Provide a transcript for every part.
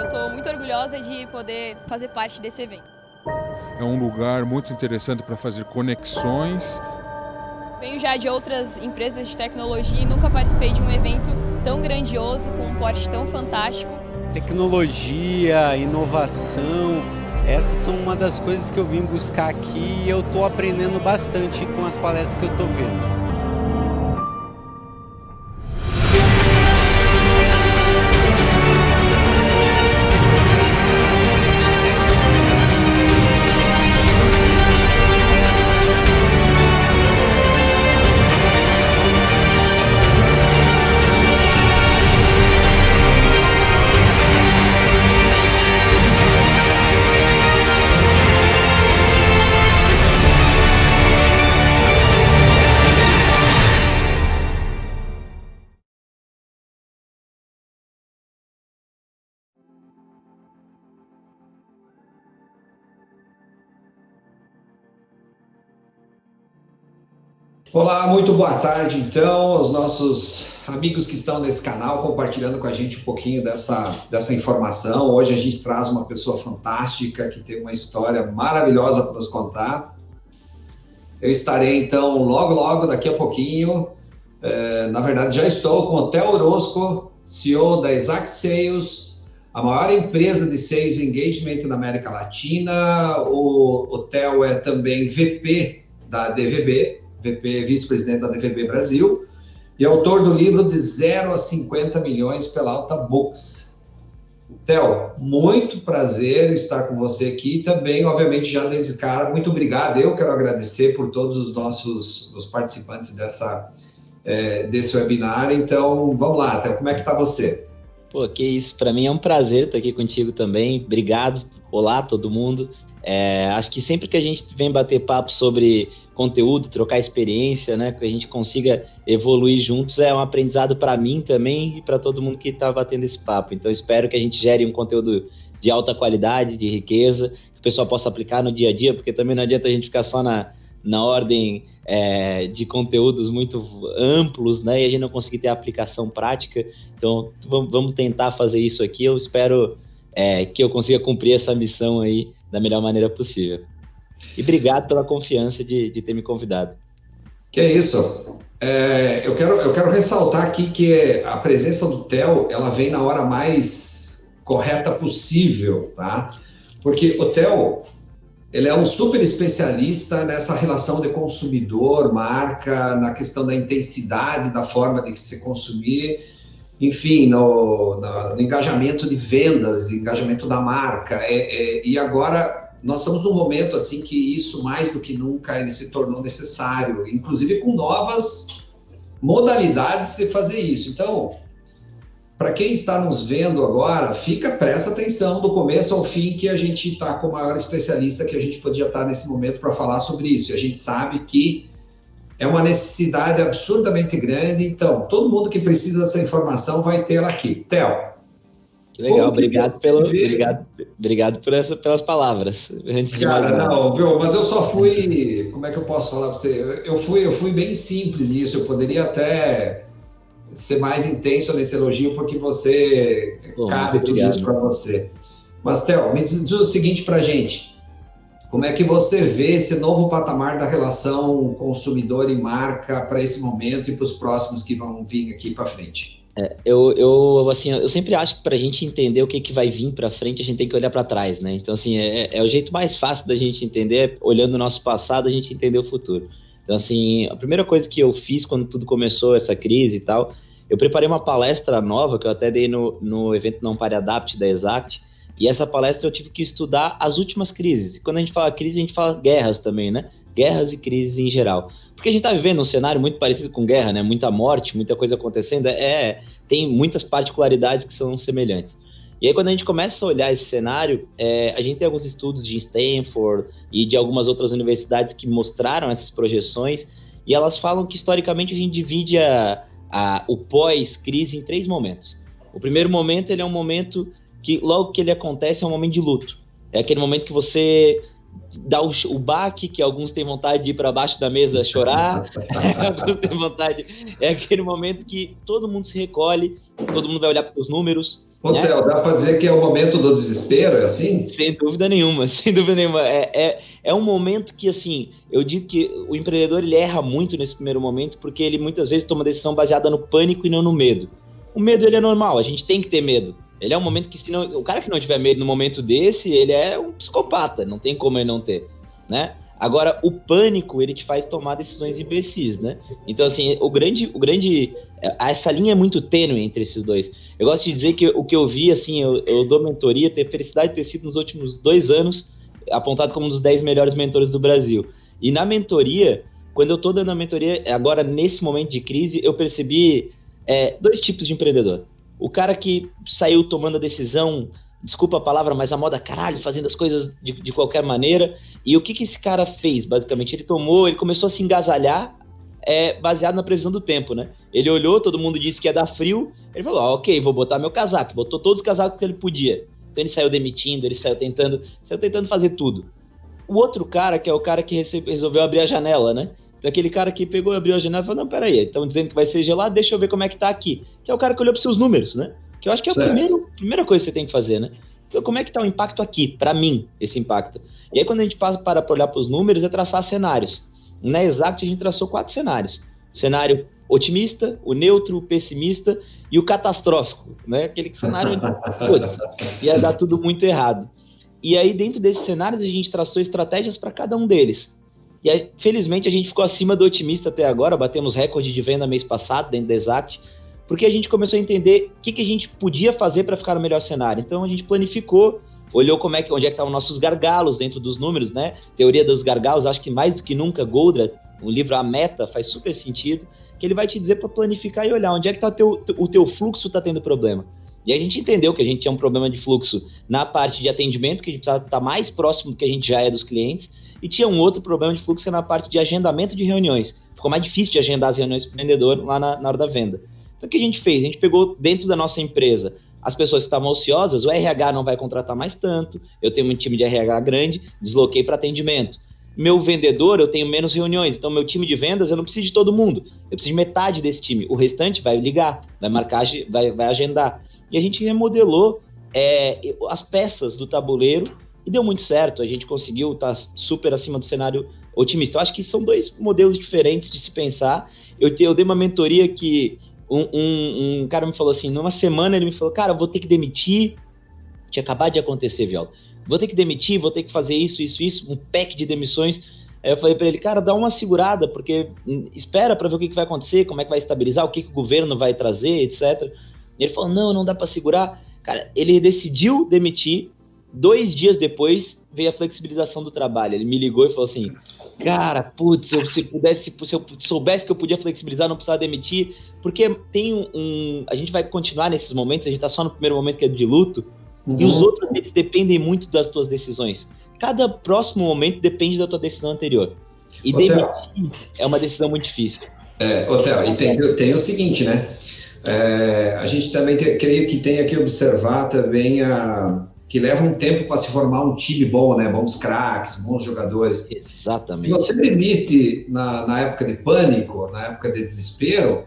estou muito orgulhosa de poder fazer parte desse evento. É um lugar muito interessante para fazer conexões. Venho já de outras empresas de tecnologia e nunca participei de um evento tão grandioso, com um porte tão fantástico. Tecnologia, inovação, essas são uma das coisas que eu vim buscar aqui e eu estou aprendendo bastante com as palestras que eu estou vendo. Olá, muito boa tarde então aos nossos amigos que estão nesse canal compartilhando com a gente um pouquinho dessa informação. Hoje a gente traz uma pessoa fantástica que tem uma história maravilhosa para nos contar. Eu estarei então logo daqui a pouquinho, na verdade já estou com o Theo Orozco, CEO da Exact Sales, a maior empresa de Sales Engagement na América Latina. O Theo é também VP da DVB, VP, vice-presidente da DVB Brasil, e autor do livro De 0 a 50 milhões pela Alta Books. Theo, muito prazer estar com você aqui também, obviamente já desde cara, muito obrigado, eu quero agradecer por todos os participantes desse webinar. Então, vamos lá, Theo, como é que está você? Pô, que isso, para mim é um prazer estar aqui contigo também, obrigado, olá todo mundo. Acho que sempre que a gente vem bater papo sobre conteúdo, trocar experiência, né, que a gente consiga evoluir juntos, é um aprendizado para mim também e para todo mundo que está batendo esse papo. Então espero que a gente gere um conteúdo de alta qualidade, de riqueza, que o pessoal possa aplicar no dia a dia, porque também não adianta a gente ficar só na ordem de conteúdos muito amplos, né, e a gente não conseguir ter a aplicação prática. Então vamos tentar fazer isso aqui. Eu espero que eu consiga cumprir essa missão aí da melhor maneira possível. E obrigado pela confiança de ter me convidado. Que é isso. Eu quero ressaltar aqui que a presença do Theo, ela vem na hora mais correta possível, tá? Porque o Theo, ele é um super especialista nessa relação de consumidor-marca, na questão da intensidade, da forma de se consumir, enfim, no engajamento de vendas, engajamento da marca. E agora nós estamos num momento assim que isso mais do que nunca se tornou necessário, inclusive com novas modalidades de fazer isso. Então, para quem está nos vendo agora, presta atenção do começo ao fim, que a gente está com o maior especialista que a gente podia estar nesse momento para falar sobre isso. E a gente sabe que é uma necessidade absurdamente grande, então todo mundo que precisa dessa informação vai tê-la aqui. Theo. Que legal, obrigado pelas palavras. Cara, não, viu? Mas eu só fui, como é que eu posso falar para você? Eu fui bem simples nisso, eu poderia até ser mais intenso nesse elogio, porque você cabe tudo isso para você. Mas, Theo, me diz o seguinte para a gente, como é que você vê esse novo patamar da relação consumidor e marca para esse momento e para os próximos que vão vir aqui para frente? Eu sempre acho que para a gente entender o que vai vir para frente, a gente tem que olhar para trás, né? Então, assim, é o jeito mais fácil da gente entender, olhando o nosso passado, a gente entender o futuro. Então, assim, a primeira coisa que eu fiz quando tudo começou, essa crise e tal, eu preparei uma palestra nova, que eu até dei no evento Não Pare Adapt da Exact, e essa palestra eu tive que estudar as últimas crises. E quando a gente fala crise, a gente fala guerras também, né? Guerras e crises em geral. Porque a gente está vivendo um cenário muito parecido com guerra, né? Muita morte, muita coisa acontecendo. Tem muitas particularidades que são semelhantes. E aí, quando a gente começa a olhar esse cenário, a gente tem alguns estudos de Stanford e de algumas outras universidades que mostraram essas projeções, e elas falam que, historicamente, a gente divide o pós-crise em 3 momentos. O primeiro momento, ele é um momento que, logo que ele acontece, é um momento de luto. É aquele momento que você dá o baque, que alguns têm vontade de ir para baixo da mesa chorar, alguns têm vontade... É aquele momento que todo mundo se recolhe, todo mundo vai olhar para os números, Ô, né? Theo, dá para dizer que é o momento do desespero, é assim? Sem dúvida nenhuma, sem dúvida nenhuma. É um momento que, assim, eu digo que o empreendedor ele erra muito nesse primeiro momento, porque ele muitas vezes toma decisão baseada no pânico e não no medo. O medo, ele é normal, a gente tem que ter medo. Ele é um momento que, se não, o cara que não tiver medo no momento desse, ele é um psicopata, não tem como ele não ter, né? Agora, o pânico, ele te faz tomar decisões imbecis, né? Então, assim, essa linha é muito tênue entre esses dois. Eu gosto de dizer que o que eu vi, assim, eu dou mentoria, ter felicidade de ter sido nos últimos 2 anos apontado como um dos 10 melhores mentores do Brasil. E na mentoria, quando eu tô dando a mentoria, agora nesse momento de crise, eu percebi 2 tipos de empreendedor. O cara que saiu tomando a decisão, desculpa a palavra, mas a moda caralho, fazendo as coisas de qualquer maneira. E o que esse cara fez, basicamente? Ele começou a se agasalhar baseado na previsão do tempo, né? Ele olhou, todo mundo disse que ia dar frio, ele falou, ok, vou botar meu casaco. Botou todos os casacos que ele podia. Então ele saiu demitindo, ele saiu tentando fazer tudo. O outro cara, que é o cara que resolveu abrir a janela, né? Então aquele cara que pegou e abriu a janela e falou, não, peraí, estão dizendo que vai ser gelado, deixa eu ver como é que tá aqui. Que é o cara que olhou para seus números, né? Que eu acho que é a primeira coisa que você tem que fazer, né? Então, como é que tá o impacto aqui, para mim, esse impacto? E aí, quando a gente passa para olhar para os números, é traçar cenários. Na Exact, a gente traçou 4 cenários. O cenário otimista, o neutro, o pessimista e o catastrófico, né? Aquele cenário onde ia dar tudo muito errado. E aí, dentro desses cenários, a gente traçou estratégias para cada um deles. E aí, felizmente, a gente ficou acima do otimista até agora, batemos recorde de venda mês passado dentro da Exact, porque a gente começou a entender o que a gente podia fazer para ficar no melhor cenário. Então a gente planificou, olhou onde é que estavam nossos gargalos dentro dos números, né? Teoria dos gargalos, acho que mais do que nunca, Goldratt, o livro A Meta, faz super sentido, que ele vai te dizer para planificar e olhar onde é que tá o teu fluxo está tendo problema. E a gente entendeu que a gente tinha um problema de fluxo na parte de atendimento, que a gente precisava estar mais próximo do que a gente já é dos clientes, e tinha um outro problema de fluxo que é na parte de agendamento de reuniões. Ficou mais difícil de agendar as reuniões para o vendedor lá na hora da venda. Então, o que a gente fez? A gente pegou dentro da nossa empresa as pessoas que estavam ociosas, o RH não vai contratar mais tanto, eu tenho um time de RH grande, desloquei para atendimento. Meu vendedor, eu tenho menos reuniões, então meu time de vendas, eu não preciso de todo mundo, eu preciso de metade desse time, o restante vai ligar, vai marcar, vai agendar. E a gente remodelou as peças do tabuleiro e deu muito certo, a gente conseguiu estar super acima do cenário otimista. Eu acho que são 2 modelos diferentes de se pensar. Eu dei uma mentoria que um cara me falou assim, numa semana ele me falou, cara, vou ter que demitir, tinha acabado de acontecer, Viola, vou ter que demitir, vou ter que fazer isso, um pack de demissões. Aí eu falei para ele, cara, dá uma segurada, porque espera para ver o que vai acontecer, como é que vai estabilizar, o que o governo vai trazer, etc. E ele falou, não dá para segurar. Cara, ele decidiu demitir, 2 dias depois veio a flexibilização do trabalho. Ele me ligou e falou assim, cara, putz, se eu soubesse que eu podia flexibilizar, não precisava demitir, porque a gente vai continuar nesses momentos, a gente tá só no primeiro momento que é de luto, e os outros, eles dependem muito das tuas decisões. Cada próximo momento depende da tua decisão anterior. E demitir é uma decisão muito difícil. Theo, e tem o seguinte, né? A gente também creio que tem que observar também que leva um tempo para se formar um time bom, né? Bons craques, bons jogadores. Exatamente. Se você demite na época de pânico, na época de desespero,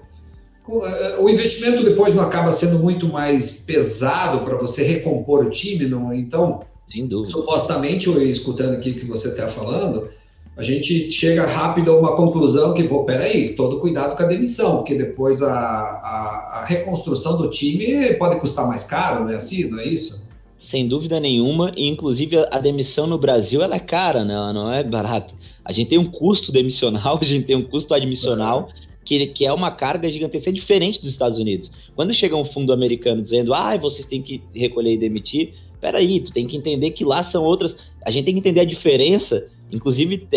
o investimento depois não acaba sendo muito mais pesado para você recompor o time, não? Então, sem dúvida. Supostamente, escutando aqui o que você está falando, a gente chega rápido a uma conclusão que, peraí, todo cuidado com a demissão, porque depois a reconstrução do time pode custar mais caro, não é assim, não é isso? Sem dúvida nenhuma, e inclusive a demissão no Brasil ela é cara, né? Ela não é barata. A gente tem um custo demissional, a gente tem um custo admissional, que é uma carga gigantesca, é diferente dos Estados Unidos. Quando chega um fundo americano dizendo, vocês têm que recolher e demitir, peraí, tu tem que entender que lá são outras, a gente tem que entender a diferença, inclusive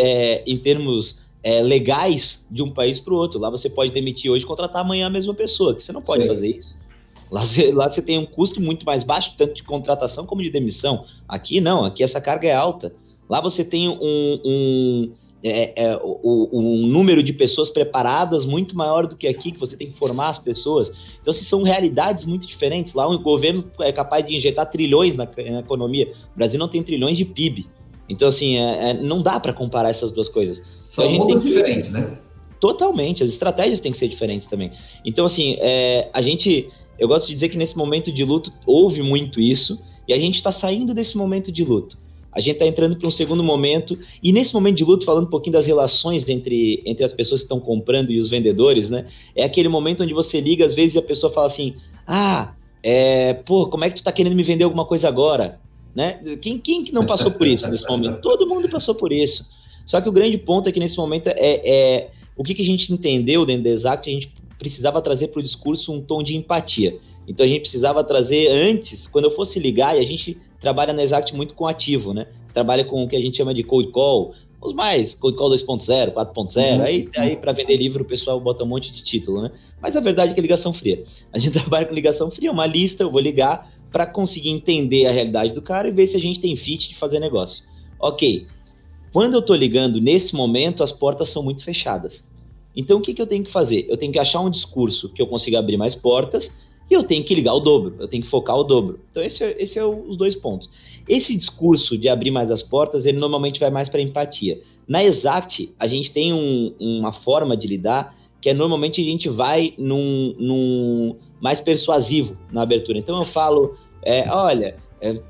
em termos legais de um país para o outro. Lá você pode demitir hoje e contratar amanhã a mesma pessoa, que você não pode fazer isso. Lá você tem um custo muito mais baixo, tanto de contratação como de demissão. Aqui não, aqui essa carga é alta. Lá você tem um número de pessoas preparadas muito maior do que aqui, que você tem que formar as pessoas. Então, assim, são realidades muito diferentes. Lá o governo é capaz de injetar trilhões na economia. O Brasil não tem trilhões de PIB. Então, assim, não dá para comparar essas duas coisas. São mundos diferentes, né? Totalmente. As estratégias têm que ser diferentes também. Então, assim, a gente Eu gosto de dizer que nesse momento de luto houve muito isso, e a gente está saindo desse momento de luto. A gente está entrando para um segundo momento, e nesse momento de luto, falando um pouquinho das relações entre as pessoas que estão comprando e os vendedores, né? É aquele momento onde você liga, às vezes, e a pessoa fala assim, como é que tu tá querendo me vender alguma coisa agora? Né? Quem que não passou por isso nesse momento? Todo mundo passou por isso. Só que o grande ponto é que nesse momento o que a gente entendeu dentro da Exact, a gente precisava trazer para o discurso um tom de empatia. Então a gente precisava trazer antes, quando eu fosse ligar, e a gente trabalha na Exact muito com ativo, né? Trabalha com o que a gente chama de cold call, os mais, cold call 2.0, 4.0, aí para vender livro o pessoal bota um monte de título, né? Mas a verdade é que é ligação fria. A gente trabalha com ligação fria, uma lista, eu vou ligar para conseguir entender a realidade do cara e ver se a gente tem fit de fazer negócio. Ok, quando eu tô ligando nesse momento, as portas são muito fechadas. Então o que eu tenho que fazer? Eu tenho que achar um discurso que eu consiga abrir mais portas e eu tenho que ligar o dobro, eu tenho que focar o dobro. Então esse é os dois pontos. Esse discurso de abrir mais as portas, ele normalmente vai mais para empatia. Na Exact, a gente tem uma forma de lidar que é normalmente a gente vai num mais persuasivo na abertura. Então eu falo,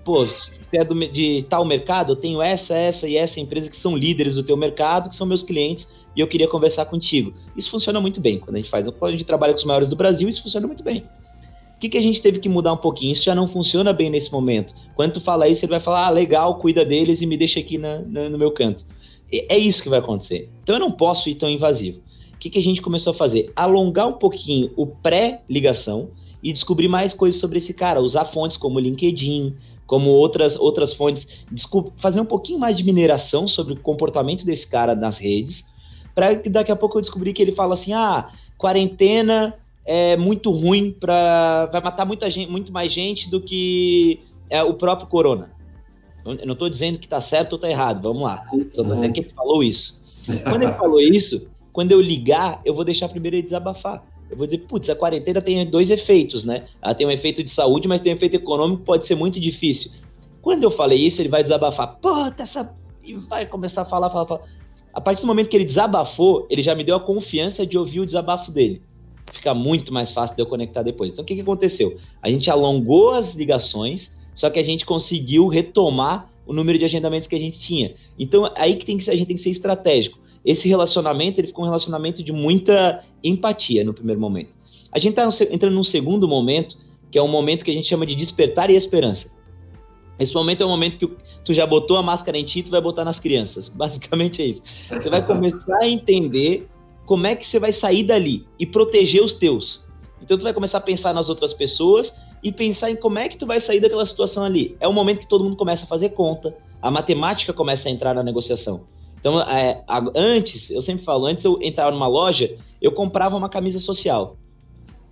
você é de tal mercado, eu tenho essa e essa empresa que são líderes do teu mercado, que são meus clientes, e eu queria conversar contigo. Isso funciona muito bem quando a gente trabalha com os maiores do Brasil, isso funciona muito bem. O que a gente teve que mudar um pouquinho? Isso já não funciona bem nesse momento. Quando tu fala isso, ele vai falar, legal, cuida deles e me deixa aqui no meu canto. É isso que vai acontecer. Então eu não posso ir tão invasivo. O que a gente começou a fazer? Alongar um pouquinho o pré-ligação e descobrir mais coisas sobre esse cara, usar fontes como LinkedIn, como outras fontes, fazer um pouquinho mais de mineração sobre o comportamento desse cara nas redes, para que daqui a pouco eu descobri que ele fala assim, quarentena é muito ruim, vai matar muito mais gente do que o próprio corona. Eu não estou dizendo que está certo ou está errado, vamos lá. Estou dizendo que ele falou isso. Quando ele falou isso, quando eu ligar, eu vou deixar primeiro ele desabafar. Eu vou dizer, a quarentena tem dois efeitos, né? Ela tem um efeito de saúde, mas tem um efeito econômico que pode ser muito difícil. Quando eu falei isso, ele vai desabafar. E vai começar a falar. A partir do momento que ele desabafou, ele já me deu a confiança de ouvir o desabafo dele. Fica muito mais fácil de eu conectar depois. Então, o que aconteceu? A gente alongou as ligações, só que a gente conseguiu retomar o número de agendamentos que a gente tinha. Então, aí que a gente tem que ser estratégico. Esse relacionamento, ele ficou um relacionamento de muita empatia no primeiro momento. A gente está entrando num segundo momento, que é um momento que a gente chama de despertar e esperança. Esse momento é um momento que tu já botou a máscara em ti, tu vai botar nas crianças. Basicamente é isso. Você vai começar a entender como é que você vai sair dali e proteger os teus. Então tu vai começar a pensar nas outras pessoas e pensar em como é que tu vai sair daquela situação ali. É o momento que todo mundo começa a fazer conta, a matemática começa a entrar na negociação. Então, antes, eu sempre falo, antes eu entrava numa loja, eu comprava uma camisa social.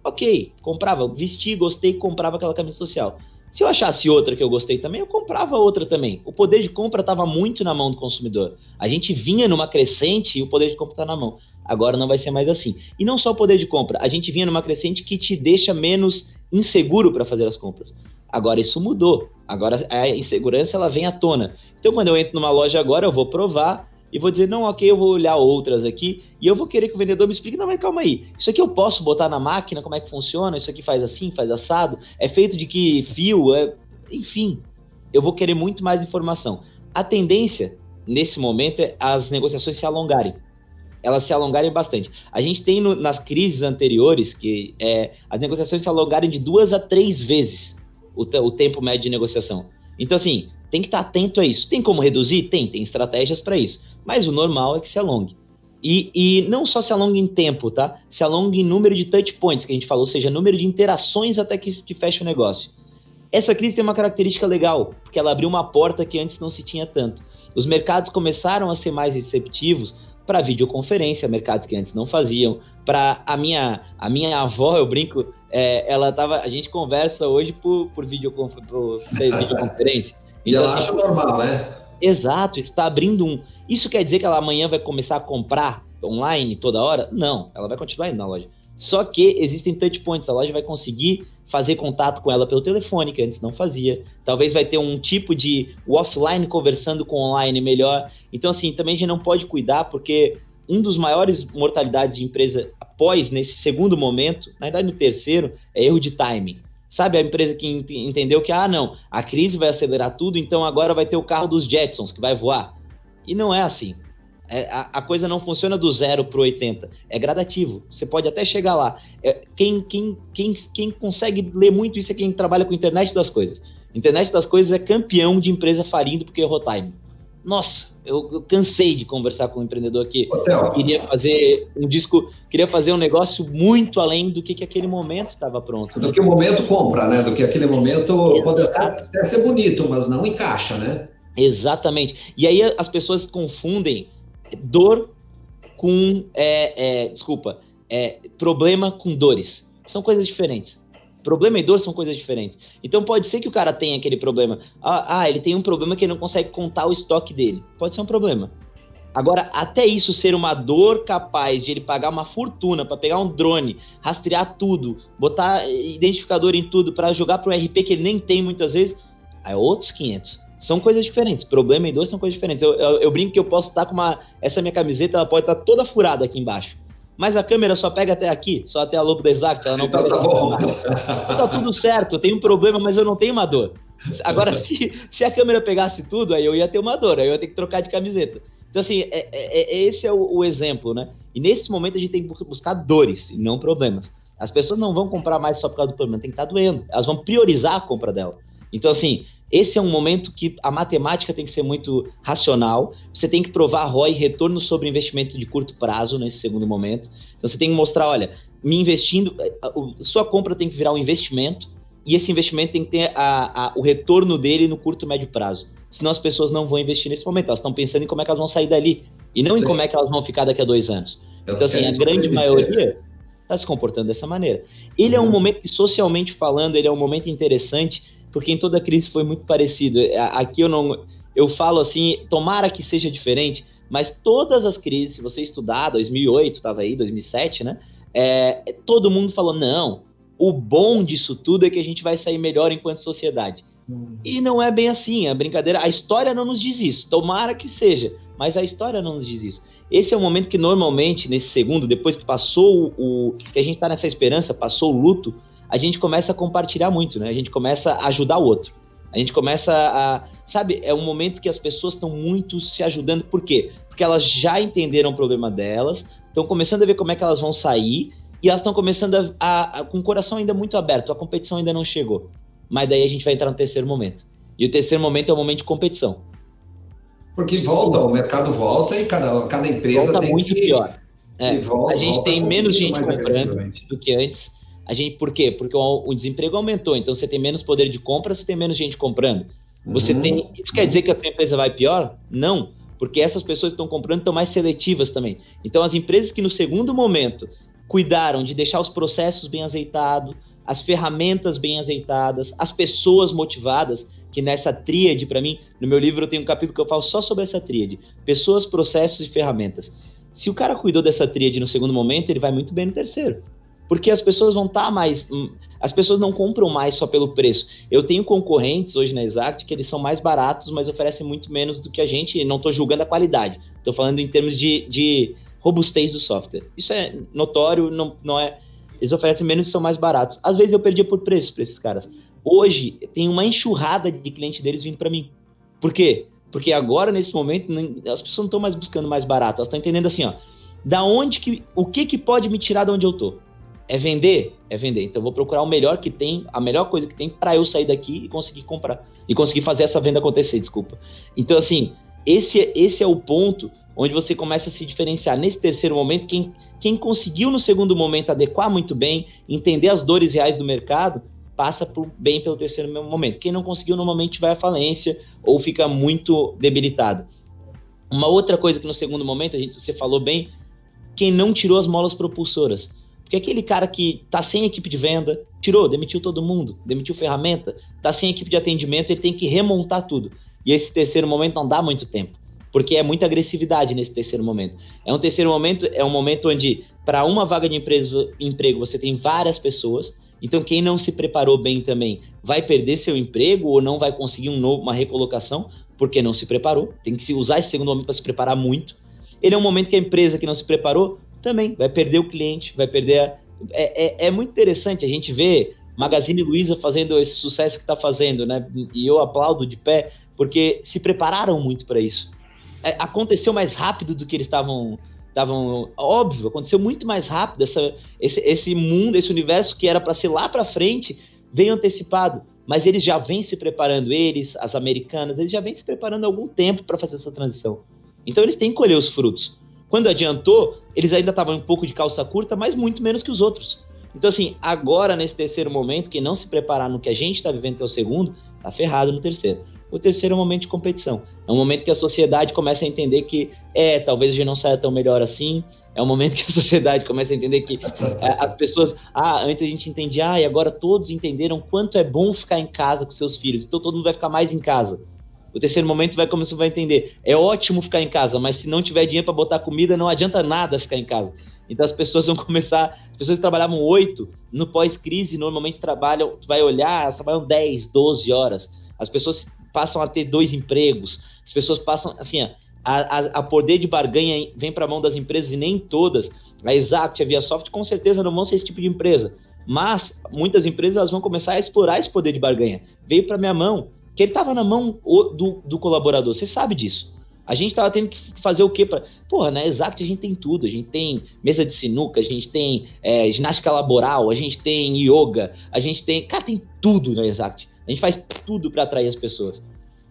Ok, comprava, vesti, gostei, comprava aquela camisa social. Se eu achasse outra que eu gostei também, eu comprava outra também. O poder de compra estava muito na mão do consumidor. A gente vinha numa crescente e o poder de compra está na mão. Agora não vai ser mais assim. E não só o poder de compra, a gente vinha numa crescente que te deixa menos inseguro para fazer as compras. Agora isso mudou. Agora a insegurança ela vem à tona. Então quando eu entro numa loja agora, eu vou provar e vou dizer, não, ok, eu vou olhar outras aqui e eu vou querer que o vendedor me explique, não, mas calma aí, isso aqui eu posso botar na máquina, como é que funciona, isso aqui faz assim, faz assado, é feito de que fio, enfim, eu vou querer muito mais informação. A tendência, nesse momento, é as negociações se alongarem. Elas se alongarem bastante. A gente tem nas crises anteriores que as negociações se alongarem de 2 a 3 vezes o tempo médio de negociação. Então, assim, tem que estar atento a isso. Tem como reduzir? Tem estratégias para isso. Mas o normal é que se alongue. E não só se alongue em tempo, tá? Se alongue em número de touch points, que a gente falou, ou seja, número de interações até que feche o negócio. Essa crise tem uma característica legal, porque ela abriu uma porta que antes não se tinha tanto. Os mercados começaram a ser mais receptivos para videoconferência, mercados que antes não faziam. Para a minha avó, eu brinco, a gente conversa hoje por videoconferência. E ela acha normal, né? Exato, está abrindo Isso quer dizer que ela amanhã vai começar a comprar online toda hora? Não, ela vai continuar indo na loja. Só que existem touch points, a loja vai conseguir fazer contato com ela pelo telefone, que antes não fazia. Talvez vai ter um tipo de offline conversando com online melhor. Então, assim, também a gente não pode cuidar, porque um dos maiores mortalidades de empresa após, nesse segundo momento, na verdade no terceiro, é erro de timing. Sabe, a empresa que entendeu que, não, a crise vai acelerar tudo, então agora vai ter o carro dos Jetsons que vai voar. E não é assim. A coisa não funciona do 0 para o 80, é gradativo, você pode até chegar lá. Quem consegue ler muito isso é quem trabalha com internet das coisas. Internet das coisas é campeão de empresa falindo porque errou time. Nossa, eu cansei de conversar com um empreendedor que queria fazer queria fazer um negócio muito além do que aquele momento estava pronto. Do que o momento compra, né? Do que aquele momento pode até ser bonito, mas não encaixa, né? Exatamente. E aí as pessoas confundem dor com, problema com dores. São coisas diferentes. Problema e dor são coisas diferentes. Então pode ser que o cara tenha aquele problema. Ele tem um problema que ele não consegue contar o estoque dele. Pode ser um problema. Agora, até isso ser uma dor capaz de ele pagar uma fortuna para pegar um drone, rastrear tudo, botar identificador em tudo para jogar para um RP que ele nem tem muitas vezes, aí é outros 500. São coisas diferentes. Problema e dor são coisas diferentes. Eu brinco que eu posso estar com essa minha camiseta, ela pode estar toda furada aqui embaixo. Mas a câmera só pega até aqui, só até a logo da Exact, ela não pega até aqui. Tá tudo certo, eu tenho um problema, mas eu não tenho uma dor. Agora, se a câmera pegasse tudo, aí eu ia ter uma dor, aí eu ia ter que trocar de camiseta. Então, assim, esse é o exemplo, né? E nesse momento a gente tem que buscar dores e não problemas. As pessoas não vão comprar mais só por causa do problema, tem que estar doendo. Elas vão priorizar a compra dela. Então, assim, esse é um momento que a matemática tem que ser muito racional. Você tem que provar ROI, retorno sobre investimento de curto prazo, nesse segundo momento. Então, você tem que mostrar, olha, me investindo, sua compra tem que virar um investimento, e esse investimento tem que ter o retorno dele no curto e médio prazo. Senão as pessoas não vão investir nesse momento. Elas estão pensando em como é que elas vão sair dali, e não em como é que elas vão ficar daqui a 2 anos. Então, assim, a grande maioria está se comportando dessa maneira. Ele é um momento que, socialmente falando, ele é um momento interessante, porque em toda a crise foi muito parecido. Aqui eu falo assim, tomara que seja diferente, mas todas as crises, se você estudar, 2008 estava aí, 2007, né? Todo mundo falou, não, o bom disso tudo é que a gente vai sair melhor enquanto sociedade. E não é bem assim, a brincadeira, a história não nos diz isso, tomara que seja, mas a história não nos diz isso. Esse é o momento que normalmente, nesse segundo, depois que passou que a gente está nessa esperança, passou o luto, a gente começa a compartilhar muito, né? A gente começa a ajudar o outro. A gente começa sabe, é um momento que as pessoas estão muito se ajudando. Por quê? Porque elas já entenderam o problema delas, estão começando a ver como é que elas vão sair, e elas estão começando com o coração ainda muito aberto, a competição ainda não chegou. Mas daí a gente vai entrar no terceiro momento. E o terceiro momento é o momento de competição. Porque o mercado volta e cada empresa volta tem muito pior. A gente tem menos gente comprando do que antes. Por quê? Porque o desemprego aumentou, então você tem menos poder de compra, você tem menos gente comprando. Isso quer dizer que a tua empresa vai pior? Não, porque essas pessoas que estão comprando estão mais seletivas também. Então as empresas que no segundo momento cuidaram de deixar os processos bem azeitados, as ferramentas bem azeitadas, as pessoas motivadas, que nessa tríade, para mim, no meu livro eu tenho um capítulo que eu falo só sobre essa tríade, pessoas, processos e ferramentas. Se o cara cuidou dessa tríade no segundo momento, ele vai muito bem no terceiro. Porque as pessoas vão estar mais... As pessoas não compram mais só pelo preço. Eu tenho concorrentes hoje na Exact que eles são mais baratos, mas oferecem muito menos do que a gente, e não estou julgando a qualidade. Estou falando em termos de robustez do software. Isso é notório, não é... Eles oferecem menos e são mais baratos. Às vezes eu perdia por preço para esses caras. Hoje, tem uma enxurrada de clientes deles vindo para mim. Por quê? Porque agora, nesse momento, as pessoas não estão mais buscando mais barato. Elas estão entendendo assim, ó, o que pode me tirar de onde eu tô? É vender? É vender. Então eu vou procurar o melhor que tem, a melhor coisa que tem para eu sair daqui e conseguir comprar. E conseguir fazer essa venda acontecer, desculpa. Então, assim, esse é o ponto onde você começa a se diferenciar. Nesse terceiro momento, quem conseguiu no segundo momento adequar muito bem, entender as dores reais do mercado, passa bem pelo terceiro momento. Quem não conseguiu, normalmente vai à falência ou fica muito debilitado. Uma outra coisa que no segundo momento, você falou bem, quem não tirou as molas propulsoras. Porque aquele cara que tá sem equipe de venda, demitiu todo mundo, demitiu ferramenta, tá sem equipe de atendimento, ele tem que remontar tudo. E esse terceiro momento não dá muito tempo, porque é muita agressividade nesse terceiro momento. É um momento onde, para uma vaga de emprego, você tem várias pessoas, então quem não se preparou bem também vai perder seu emprego ou não vai conseguir uma recolocação, porque não se preparou. Tem que usar esse segundo momento para se preparar muito. Ele é um momento que a empresa que não se preparou também vai perder o cliente, vai perder... É muito interessante a gente ver Magazine Luiza fazendo esse sucesso que está fazendo, né? E eu aplaudo de pé, porque se prepararam muito para isso. Aconteceu mais rápido do que eles estavam óbvio, aconteceu muito mais rápido. Esse mundo, esse universo que era para ser lá para frente, veio antecipado. Mas eles já vêm se preparando, as americanas, eles já vêm se preparando há algum tempo para fazer essa transição. Então eles têm que colher os frutos. Quando adiantou, eles ainda estavam um pouco de calça curta, mas muito menos que os outros. Então, assim, agora, nesse terceiro momento, quem não se preparar no que a gente está vivendo, que é o segundo, tá ferrado no terceiro. O terceiro é um momento de competição. É um momento que a sociedade começa a entender que, talvez a gente não saia tão melhor assim. É um momento que a sociedade começa a entender que as pessoas... antes a gente entendia, e agora todos entenderam quanto é bom ficar em casa com seus filhos. Então todo mundo vai ficar mais em casa. O terceiro momento vai começar a entender, é ótimo ficar em casa, mas se não tiver dinheiro para botar comida, não adianta nada ficar em casa. Então as pessoas vão começar... As pessoas que trabalhavam 8, no pós-crise, normalmente trabalham... Tu vai olhar, elas trabalham 10, 12 horas. As pessoas passam a ter 2 empregos. As pessoas passam, assim, a poder de barganha vem para a mão das empresas e nem todas. A Exact, a ViaSoft, com certeza não vão ser esse tipo de empresa. Mas muitas empresas elas vão começar a explorar esse poder de barganha. Veio para minha mão, que ele estava na mão do colaborador. Você sabe disso. A gente estava tendo que fazer o quê? Na Exact a gente tem tudo. A gente tem mesa de sinuca, a gente tem ginástica laboral, a gente tem yoga, a gente tem... Cara, tem tudo na Exact. A gente faz tudo para atrair as pessoas.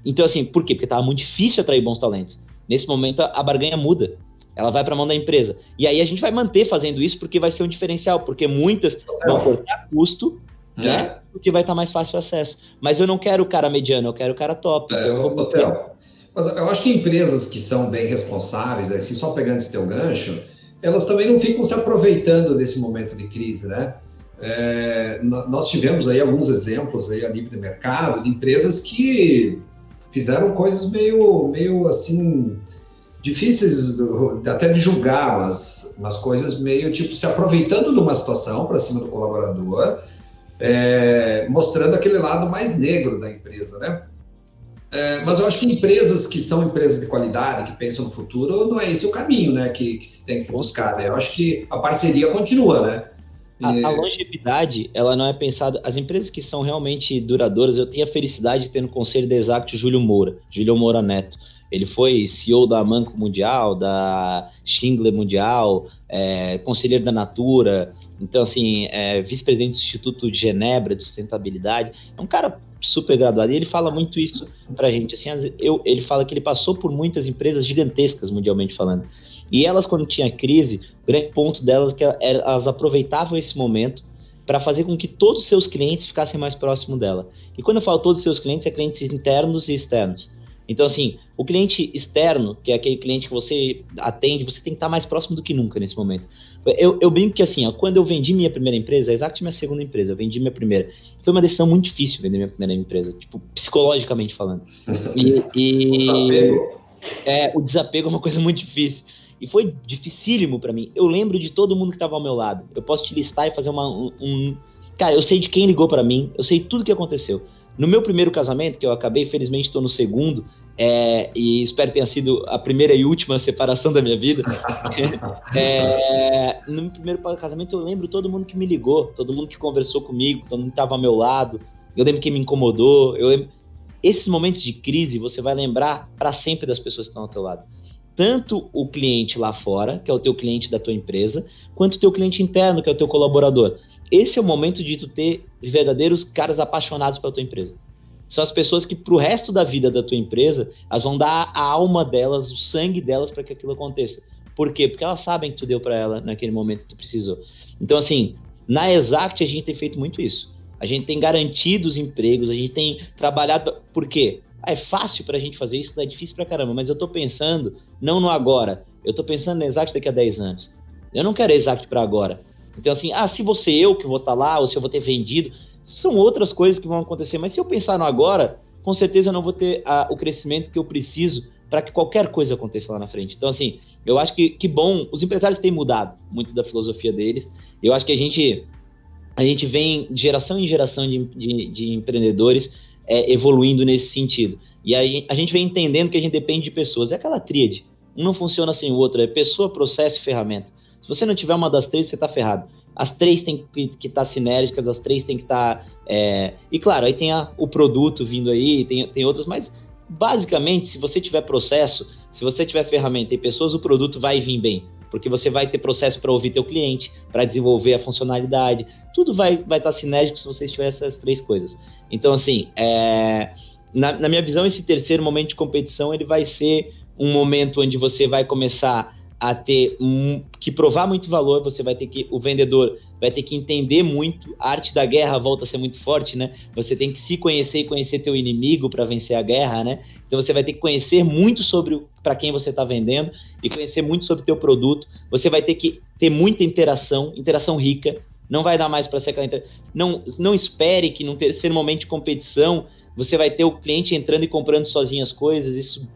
Então, assim, por quê? Porque estava muito difícil atrair bons talentos. Nesse momento, a barganha muda. Ela vai para a mão da empresa. E aí a gente vai manter fazendo isso porque vai ser um diferencial, porque muitas vão cortar custo, né? Porque vai estar mais fácil o acesso. Mas eu não quero o cara mediano, eu quero o cara top. Mas eu acho que empresas que são bem responsáveis, assim, só pegando esse teu gancho, elas também não ficam se aproveitando desse momento de crise, né? Nós tivemos aí alguns exemplos aí a nível de mercado de empresas que fizeram coisas meio assim difíceis até de julgar, mas coisas meio tipo se aproveitando de uma situação para cima do colaborador, mostrando aquele lado mais negro da empresa, né? Mas eu acho que empresas que são empresas de qualidade, que pensam no futuro, não é esse o caminho, né? Que tem que se buscar, né? Eu acho que a parceria continua, né? A longevidade, ela não é pensada... As empresas que são realmente duradouras, eu tenho a felicidade de ter no conselho da Exact Júlio Moura Neto. Ele foi CEO da Manco Mundial, da Schindler Mundial, conselheiro da Natura, então, assim, vice-presidente do Instituto de Genebra de Sustentabilidade. É um cara super graduado e ele fala muito isso pra gente. Assim, ele fala que ele passou por muitas empresas gigantescas, mundialmente falando. E elas, quando tinha crise, o grande ponto delas é que elas aproveitavam esse momento para fazer com que todos os seus clientes ficassem mais próximos dela. E quando eu falo todos os seus clientes, é clientes internos e externos. Então, assim, o cliente externo, que é aquele cliente que você atende, você tem que estar mais próximo do que nunca nesse momento. Eu brinco que, assim, quando eu vendi minha primeira empresa, a Exact é minha segunda empresa, eu vendi minha primeira. Foi uma decisão muito difícil vender minha primeira empresa, tipo, psicologicamente falando. O desapego é uma coisa muito difícil. E foi dificílimo para mim. Eu lembro de todo mundo que estava ao meu lado. Eu posso te listar e fazer Cara, eu sei de quem ligou para mim, eu sei tudo o que aconteceu. No meu primeiro casamento, que eu acabei, felizmente estou no segundo, e espero que tenha sido a primeira e última separação da minha vida. No meu primeiro casamento, eu lembro todo mundo que me ligou, todo mundo que conversou comigo, todo mundo que estava ao meu lado. Eu lembro quem me incomodou. Esses momentos de crise, você vai lembrar para sempre das pessoas que estão ao teu lado. Tanto o cliente lá fora, que é o teu cliente da tua empresa, quanto o teu cliente interno, que é o teu colaborador. Esse é o momento de tu ter verdadeiros caras apaixonados pela tua empresa. São as pessoas que pro resto da vida da tua empresa, elas vão dar a alma delas, o sangue delas para que aquilo aconteça. Por quê? Porque elas sabem que tu deu para ela naquele momento que tu precisou. Então, assim, na Exact a gente tem feito muito isso. A gente tem garantido os empregos, a gente tem trabalhado... Por quê? É fácil pra gente fazer isso, é difícil pra caramba, mas eu tô pensando, não no agora, eu tô pensando na Exact daqui a 10 anos. Eu não quero a Exact pra agora. Então, assim, se vou ser eu que vou estar lá, ou se eu vou ter vendido, são outras coisas que vão acontecer, mas se eu pensar no agora, com certeza eu não vou ter o crescimento que eu preciso para que qualquer coisa aconteça lá na frente. Então, assim, eu acho que bom, os empresários têm mudado muito da filosofia deles, eu acho que a gente vem de geração em geração de empreendedores evoluindo nesse sentido. E aí a gente vem entendendo que a gente depende de pessoas. É aquela tríade. Um não funciona sem o outro. É pessoa, processo e ferramenta. Se você não tiver uma das três, você está ferrado. As três têm que estar sinérgicas, as três têm que estar... E claro, aí tem o produto vindo aí, tem outros, mas basicamente, se você tiver processo, se você tiver ferramenta e pessoas, o produto vai vir bem, porque você vai ter processo para ouvir teu cliente, para desenvolver a funcionalidade, tudo vai estar sinérgico se você tiver essas três coisas. Então, assim, na minha visão, esse terceiro momento de competição, ele vai ser um momento onde você vai começar a ter que provar muito valor, o vendedor vai ter que entender muito, a arte da guerra volta a ser muito forte, né? Você tem que se conhecer e conhecer teu inimigo para vencer a guerra, né? Então você vai ter que conhecer muito sobre para quem você está vendendo e conhecer muito sobre teu produto. Você vai ter que ter muita interação rica, não vai dar mais para ser aquela não espere que num terceiro momento de competição você vai ter o cliente entrando e comprando sozinho as coisas, isso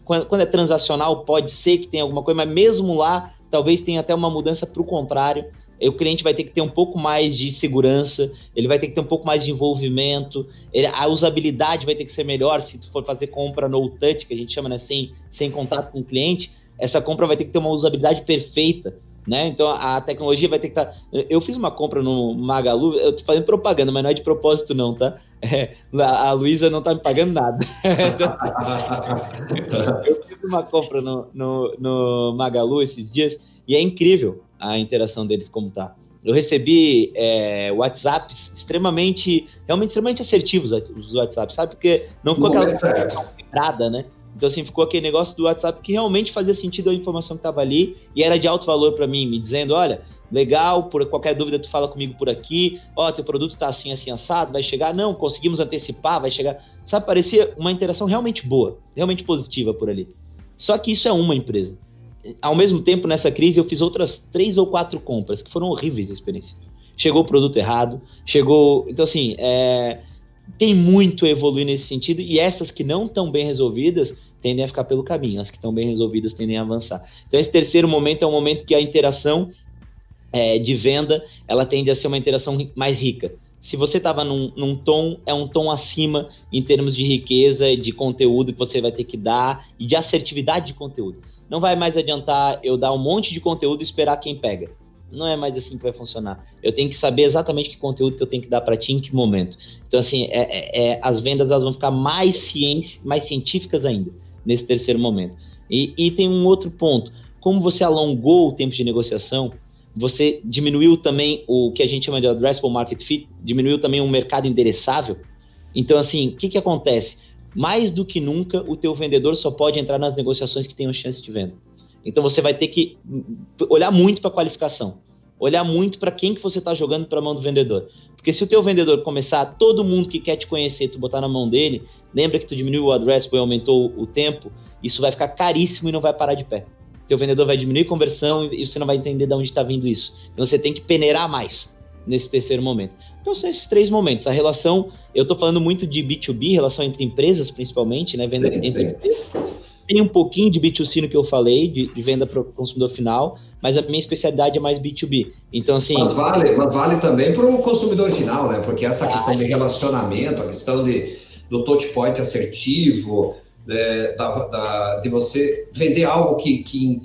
quando é transacional pode ser que tenha alguma coisa, mas mesmo lá talvez tenha até uma mudança para o contrário. O cliente vai ter que ter um pouco mais de segurança, ele vai ter que ter um pouco mais de envolvimento, a usabilidade vai ter que ser melhor. Se tu for fazer compra no touch, que a gente chama, né, sem contato com o cliente, essa compra vai ter que ter uma usabilidade perfeita, né? Então a tecnologia vai ter que estar... Eu fiz uma compra no Magalu, eu tô fazendo propaganda, mas não é de propósito não, tá? A Luísa não tá me pagando nada. Eu fiz uma compra no Magalu esses dias e é incrível a interação deles como tá. Eu recebi WhatsApps realmente assertivos, os WhatsApps, sabe? Porque não ficou aquela coisa quebrada, né? Então, assim, ficou aquele negócio do WhatsApp que realmente fazia sentido a informação que estava ali e era de alto valor para mim, me dizendo, olha, legal, por qualquer dúvida tu fala comigo por aqui, teu produto tá assim, assim, assado, vai chegar? Não, conseguimos antecipar, vai chegar. Sabe, parecia uma interação realmente boa, realmente positiva por ali. Só que isso é uma empresa. Ao mesmo tempo, nessa crise, eu fiz outras 3 ou 4 compras, que foram horríveis a experiência. Chegou o produto errado, então assim, tem muito a evoluir nesse sentido, e essas que não estão bem resolvidas tendem a ficar pelo caminho, as que estão bem resolvidas tendem a avançar. Então esse terceiro momento é um momento que a interação de venda, ela tende a ser uma interação mais rica. Se você estava num tom, é um tom acima em termos de riqueza, de conteúdo que você vai ter que dar e de assertividade de conteúdo. Não vai mais adiantar eu dar um monte de conteúdo e esperar quem pega. Não é mais assim que vai funcionar. Eu tenho que saber exatamente que conteúdo que eu tenho que dar para ti em que momento. Então, assim, as vendas elas vão ficar mais científicas ainda nesse terceiro momento. E tem um outro ponto. Como você alongou o tempo de negociação, você diminuiu também o que a gente chama de addressable market fit, diminuiu também um mercado endereçável. Então, assim, o que acontece? Mais do que nunca, o teu vendedor só pode entrar nas negociações que tenham chance de venda. Então você vai ter que olhar muito para a qualificação, olhar muito para quem que você está jogando para a mão do vendedor. Porque se o teu vendedor começar, todo mundo que quer te conhecer, tu botar na mão dele, lembra que tu diminuiu o addressable e aumentou o tempo, isso vai ficar caríssimo e não vai parar de pé. Teu vendedor vai diminuir a conversão e você não vai entender de onde está vindo isso. Então você tem que peneirar mais nesse terceiro momento. Então são esses 3 momentos. A relação, eu estou falando muito de B2B, relação entre empresas principalmente, né? Venda entre empresas. Tem um pouquinho de B2C no que eu falei, de venda para o consumidor final, mas a minha especialidade é mais B2B. Então, assim... Mas vale também para o consumidor final, né? Porque essa questão de relacionamento, a questão do touch point assertivo, de você vender algo que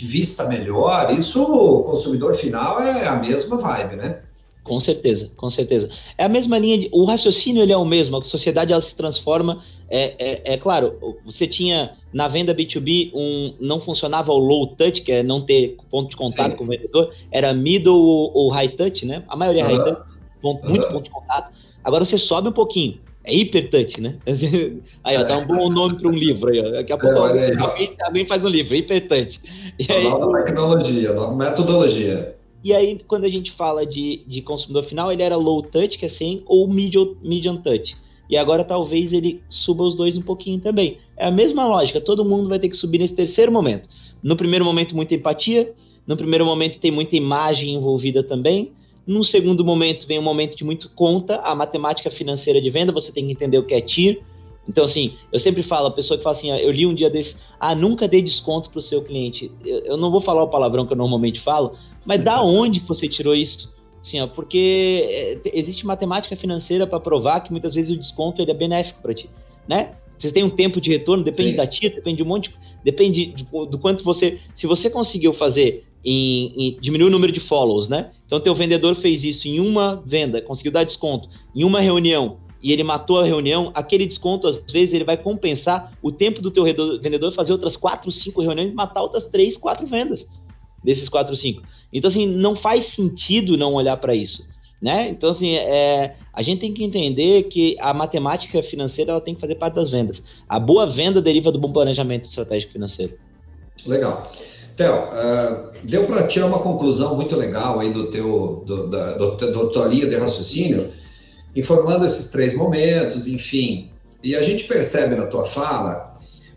vista melhor, isso o consumidor final é a mesma vibe, né? Com certeza, com certeza. É a mesma linha, o raciocínio ele é o mesmo, a sociedade ela se transforma, claro, você tinha na venda B2B, não funcionava o low touch, que é não ter ponto de contato Sim. com o vendedor, era middle ou high touch, né? A maioria é high touch, muito ponto de contato. Agora você sobe um pouquinho, é hiper touch, né? Aí, ó, tá um bom nome para um livro aí, ó. Daqui a pouco alguém faz um livro, hiper touch. E aí, nova tecnologia, nova metodologia. E aí, quando a gente fala de consumidor final, ele era low touch, que é 100, ou medium touch. E agora talvez ele suba os dois um pouquinho também. É a mesma lógica, todo mundo vai ter que subir nesse terceiro momento. No primeiro momento, muita empatia. No primeiro momento, tem muita imagem envolvida também. No segundo momento, vem um momento de muito conta, a matemática financeira de venda, você tem que entender o que é TIR. Então, assim, eu sempre falo, a pessoa que fala assim, eu li um dia desse, nunca dê desconto para o seu cliente. Eu não vou falar o palavrão que eu normalmente falo, mas da onde que você tirou isso? Assim, porque existe matemática financeira para provar que muitas vezes o desconto ele é benéfico para ti, né? Você tem um tempo de retorno, depende Sim. da TIR, depende de um monte, depende do quanto você... Se você conseguiu fazer diminuir o número de follows, né? Então, teu vendedor fez isso em uma venda, conseguiu dar desconto em uma reunião e ele matou a reunião, aquele desconto, às vezes, ele vai compensar o tempo do teu vendedor fazer outras 4, 5 reuniões e matar outras 3, 4 vendas desses 4, 5. Então, assim, não faz sentido não olhar para isso, né? Então, assim, a gente tem que entender que a matemática financeira ela tem que fazer parte das vendas. A boa venda deriva do bom planejamento estratégico financeiro. Legal. Theo, deu para tirar uma conclusão muito legal aí da tua linha de raciocínio, informando esses 3 momentos, enfim. E a gente percebe na tua fala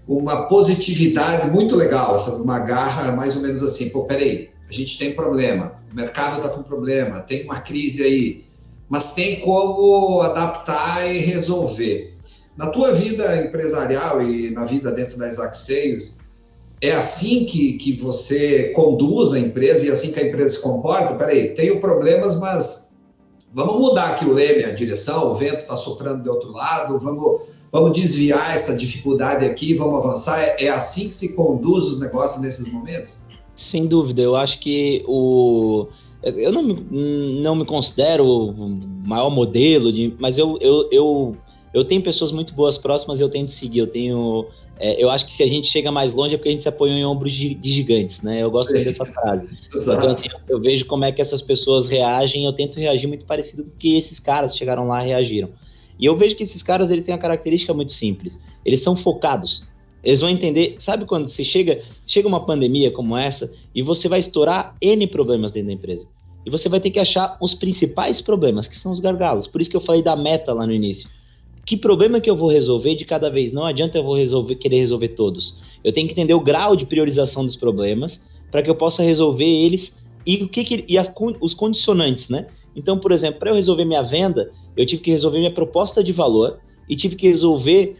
uma positividade muito legal, uma garra mais ou menos assim, pô, peraí, a gente tem problema, o mercado está com problema, tem uma crise aí, mas tem como adaptar e resolver. Na tua vida empresarial e na vida dentro da Exact Sales, é assim que você conduz a empresa e assim que a empresa se comporta? Peraí, tenho problemas, mas vamos mudar aqui o leme, a direção, o vento está soprando do outro lado, vamos desviar essa dificuldade aqui, vamos avançar. É assim que se conduz os negócios nesses momentos? Sem dúvida, eu acho que eu não me considero o maior modelo, mas eu tenho pessoas muito boas próximas, eu tento seguir, eu acho que se a gente chega mais longe é porque a gente se apoiou em ombros de gigantes, né? Eu gosto muito dessa frase. Então, assim, eu vejo como é que essas pessoas reagem, eu tento reagir muito parecido com que esses caras chegaram lá e reagiram. E eu vejo que esses caras, eles têm uma característica muito simples. Eles são focados. Eles vão entender, sabe quando você chega uma pandemia como essa e você vai estourar N problemas dentro da empresa. E você vai ter que achar os principais problemas, que são os gargalos. Por isso que eu falei da meta lá no início. Que problema que eu vou resolver de cada vez? Não adianta eu querer resolver todos. Eu tenho que entender o grau de priorização dos problemas para que eu possa resolver eles e os condicionantes, né? Então, por exemplo, para eu resolver minha venda, eu tive que resolver minha proposta de valor e tive que resolver